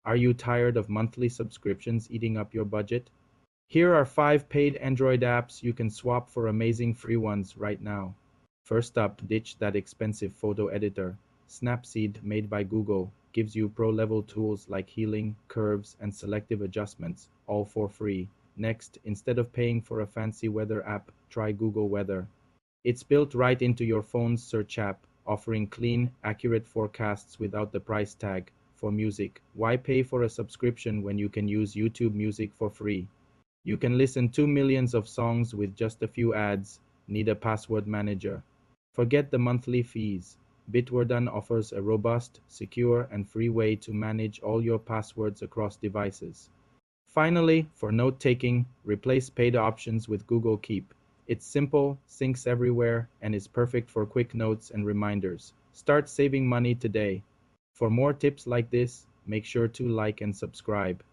Are you tired of monthly subscriptions eating up your budget? Here are 5 paid Android apps you can swap for amazing free ones right now. First up, ditch that expensive photo editor. Snapseed, made by Google, gives you pro-level tools like healing, curves, and selective adjustments, all for free. Next, instead of paying for a fancy weather app, try Google Weather. It's built right into your phone's search app, offering clean, accurate forecasts without the price tag. For music, why pay for a subscription when you can use YouTube Music for free? You can listen to millions of songs with just a few ads. Need a password manager? Forget the monthly fees. Bitwarden offers a robust, secure, and free way to manage all your passwords across devices. Finally, for note-taking, replace paid options with Google Keep. It's simple, syncs everywhere, and is perfect for quick notes and reminders. Start saving money today. For more tips like this, make sure to like and subscribe.